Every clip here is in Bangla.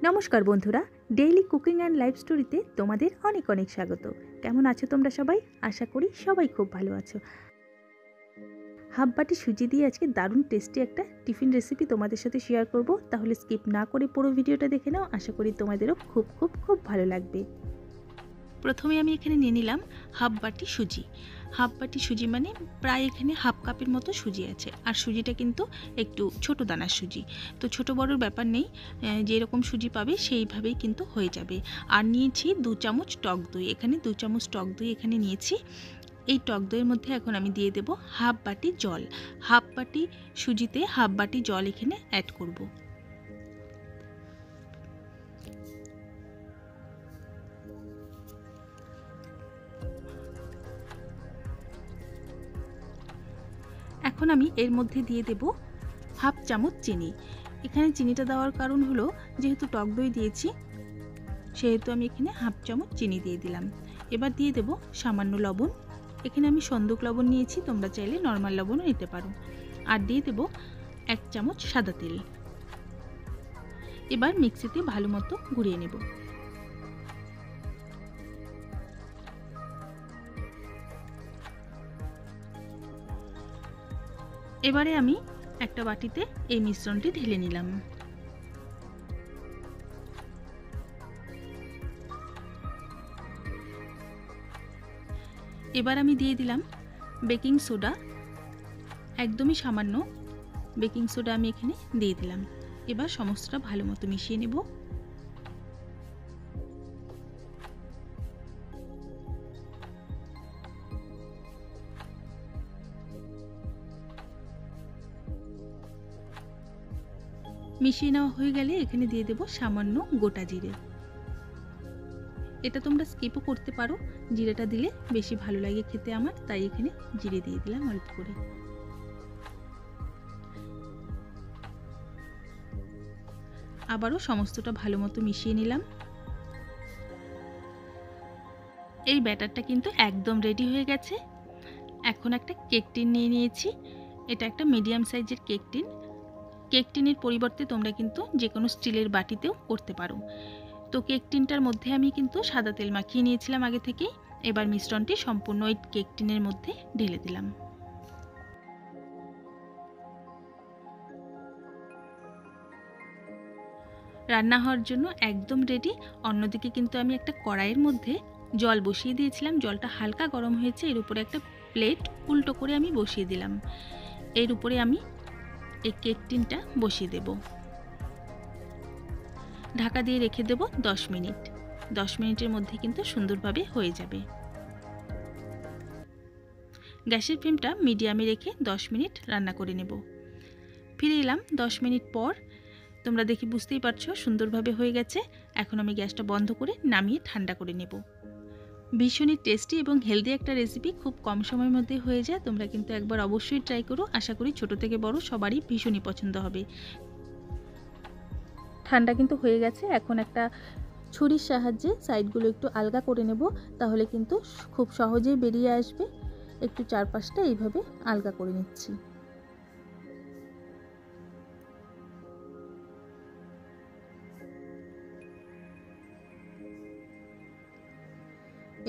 নমস্কার বন্ধুরা, ডেইলি কুকিং অ্যান্ড লাইফ স্টোরিতে তোমাদের অনেক অনেক স্বাগত। কেমন আছো তোমরা সবাই? আশা করি সবাই খুব ভালো আছো। হাফ বাটি সুজি দিয়ে আজকে দারুণ টেস্টি একটা টিফিন রেসিপি তোমাদের সাথে শেয়ার করব। তাহলে স্কিপ না করে পুরো ভিডিওটা দেখে নাও, আশা করি তোমাদেরও খুব খুব খুব ভালো লাগবে। প্রথমে আমি এখানে নিয়ে নিলাম হাফ বাটি সুজি। হাফ বাটি সুজি মানে প্রায় এখানে হাফ কাপের মতো সুজি আছে। আর সুজিটা কিন্তু একটু ছোট দানার সুজি, তো ছোট বড়োর ব্যাপার নেই, যেরকম সুজি পাবে সেইভাবেই কিন্তু হয়ে যাবে। আর নিয়েছি 2 চামচ টক দই, এখানে 2 চামচ টক দই এখানে নিয়েছি। এই টক দইয়ের মধ্যে এখন আমি দিয়ে দেব হাফ বাটি জল। হাফ বাটি সুজিতে হাফ বাটি জল এখানে অ্যাড করব। এখন আমি এর মধ্যে দিয়ে দেব হাফ চামচ চিনি। এখানে চিনিটা দেওয়ার কারণ হলো, যেহেতু টক দই দিয়েছি সেহেতু আমি এখানে হাফ চামচ চিনি দিয়ে দিলাম। এবার দিয়ে দেব সামান্য লবণ। এখানে আমি সন্দক লবণ নিয়েছি, তোমরা চাইলে নর্মাল লবণও নিতে পারো। আর দিয়ে দেব 1 চামচ সাদা তেল। এবার মিক্সিতে ভালো মতো ঘুরিয়ে নেব। এবারে আমি একটা বাটিতে এই মিশ্রণটি ঢেলে নিলাম। এবার আমি দিয়ে দিলাম বেকিং সোডা, একদমই সামান্য বেকিং সোডা আমি এখানে দিয়ে দিলাম। এবার সমস্তটা ভালো মতো মিশিয়ে নেব। মিশিয়ে নেওয়া হয়ে গেলে এখানে দিয়ে দেব সামান্য গোটা জিরে। এটা তোমরা স্কিপও করতে পারো, জিরেটা দিলে বেশি ভালো লাগে খেতে আমার, তাই এখানে জিরে দিয়ে দিলাম অল্প করে। আবারও সমস্তটা ভালো মতো মিশিয়ে নিলাম। এই ব্যাটারটা কিন্তু একদম রেডি হয়ে গেছে। এখন একটা কেক টিন নিয়ে নিয়েছি। এটা একটা মিডিয়াম সাইজের কেক টিন। কেক টিনের পরিবর্তে তোমরা কিন্তু যে কোনো স্টিলের বাটিতেও করতে পারো। তো কেক টিনটার মধ্যে আমি কিন্তু সাদা তেল মাখিয়ে নিয়েছিলাম আগে থেকেই। এবার মিশ্রণটি সম্পূর্ণ ওই কেক টিনের মধ্যে ঢেলে দিলাম। রান্না হওয়ার জন্য একদম রেডি। অন্যদিকে কিন্তু আমি একটা কড়াইয়ের মধ্যে জল বসিয়ে দিয়েছিলাম। জলটা হালকা গরম হয়েছে, এর উপরে একটা প্লেট উল্টো করে আমি বসিয়ে দিলাম। এর উপরে আমি এই কেক টিনটা বসিয়ে দেব। ঢাকা দিয়ে রেখে দেব 10 মিনিট। 10 মিনিটের মধ্যে কিন্তু সুন্দরভাবে হয়ে যাবে। গ্যাসের ফ্লেমটা মিডিয়ামে রেখে 10 মিনিট রান্না করে নেব। ফিরে এলাম 10 মিনিট পর। তোমরা দেখে বুঝতেই পারছো সুন্দরভাবে হয়ে গেছে। এখন আমি গ্যাসটা বন্ধ করে নামিয়ে ঠান্ডা করে নেব। ভীষণই টেস্টি এবং হেলদি একটা রেসিপি, খুব কম সময়ের মধ্যে হয়ে যায়। তোমরা কিন্তু একবার অবশ্যই ট্রাই করো। আশা করি ছোট থেকে বড় সবারই ভীষণই পছন্দ হবে। ঠান্ডা কিন্তু হয়ে গেছে। এখন একটা ছুরির সাহায্যে সাইডগুলো একটু আলগা করে নেব, তাহলে কিন্তু খুব সহজেই বেরিয়ে আসবে। একটু চারপাশটা এইভাবে আলগা করে নিচ্ছি।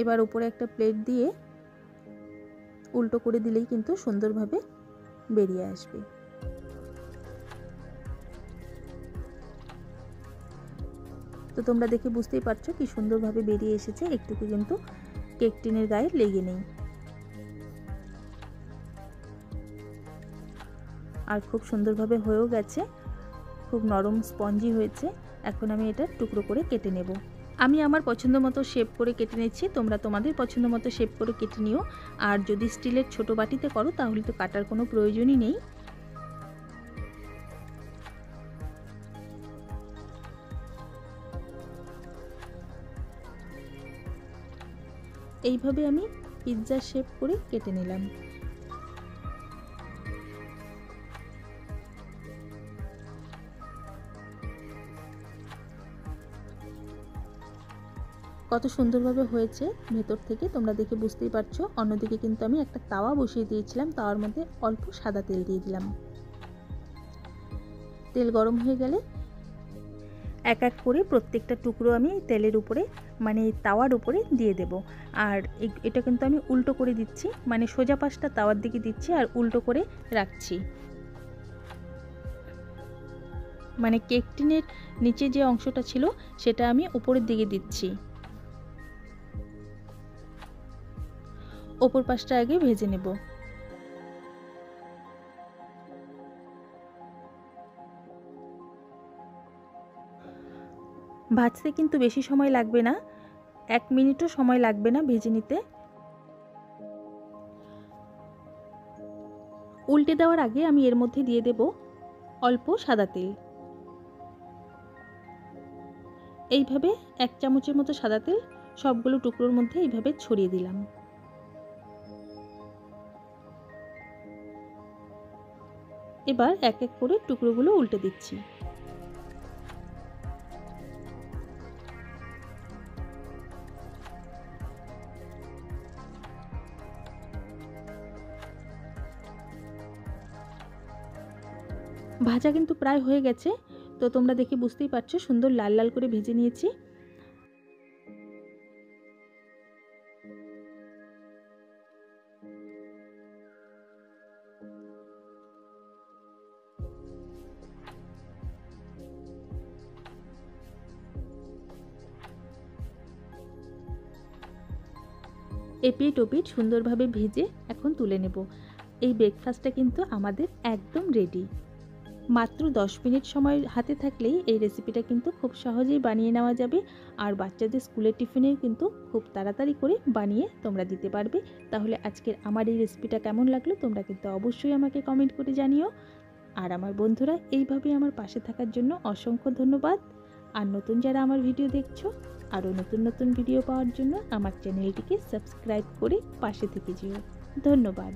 এবার উপরে একটা প্লেট দিয়ে উল্টো করে দিলেই কিন্তু সুন্দরভাবে বেরিয়ে আসবে। তো তোমরা দেখে বুঝতেই পারছো কি সুন্দরভাবে বেরিয়ে এসেছে, একটুকু কিন্তু কেক টিনের গায়ে লেগে নেই। আর খুব সুন্দরভাবে হয়েও গেছে, খুব নরম স্পঞ্জি হয়েছে। এখন আমি এটা টুকরো করে কেটে নেব। আমি আমার পছন্দ মতো শেপ করে কেটে নিচ্ছি, তোমরা তোমাদের পছন্দ মতো শেপ করে কেটে নিও। আর যদি স্টিলের ছোট বাটিতে করো তাহলে তো কাটার কোনো প্রয়োজনই নেই। এইভাবে আমি পিৎজা শেপ করে কেটে নিলাম। কত সুন্দরভাবে হয়েছে ভেতর থেকে তোমরা দেখে বুঝতেই পারছো। অন্যদিকে কিন্তু আমি একটা তাওয়া বসিয়ে দিয়েছিলাম, তাওয়ার মধ্যে অল্প সাদা তেল দিয়ে দিলাম। তেল গরম হয়ে গেলে এক এক করে প্রত্যেকটা টুকরো আমি তেলের উপরে মানে তাওয়ার উপরে দিয়ে দেব। আর এটা কিন্তু আমি উল্টো করে দিচ্ছি, মানে সোজা পাশটা তাওয়ার দিকে দিচ্ছি আর উল্টো করে রাখছি। মানে কেক টিনের নিচে যে অংশটা ছিল সেটা আমি উপরের দিকে দিচ্ছি। ওপর পাশটা আগে ভেজে নেব। ভাজতে কিন্তু বেশি সময় লাগবে না, 1 মিনিটও সময় লাগবে না ভেজে নিতে। উল্টে দেওয়ার আগে আমি এর মধ্যে দিয়ে দেব অল্প সাদা তেল। এইভাবে 1 চামচের মতো সাদা তেল সবগুলো টুকরোর মধ্যে এইভাবে ছড়িয়ে দিলাম। এবার এক এক করে টুকরোগুলো উল্টে দিচ্ছি। ভাজা কিন্তু প্রায় হয়ে গেছে, তো তোমরা দেখে বুঝতেই পারছো সুন্দর লাল লাল করে ভেজে নিয়েছি। এপিট ওপিট সুন্দরভাবে ভেজে এখন তুলে নেব। এই ব্রেকফাস্টটা কিন্তু আমাদের একদম রেডি। মাত্র 10 মিনিট সময় হাতে থাকলেই এই রেসিপিটা কিন্তু খুব সহজেই বানিয়ে নেওয়া যাবে। আর বাচ্চাদের স্কুলের টিফিনেও কিন্তু খুব তাড়াতাড়ি করে বানিয়ে তোমরা দিতে পারবে। তাহলে আজকের আমার এই রেসিপিটা কেমন লাগলো তোমরা কিন্তু অবশ্যই আমাকে কমেন্ট করে জানিও। আর আমার বন্ধুরা এইভাবে আমার পাশে থাকার জন্য অসংখ্য ধন্যবাদ। আর নতুন যারা আমার ভিডিও দেখছো, আরও নতুন নতুন ভিডিও পাওয়ার জন্য আমার চ্যানেলটিকে সাবস্ক্রাইব করে পাশে থেকে যেও। ধন্যবাদ।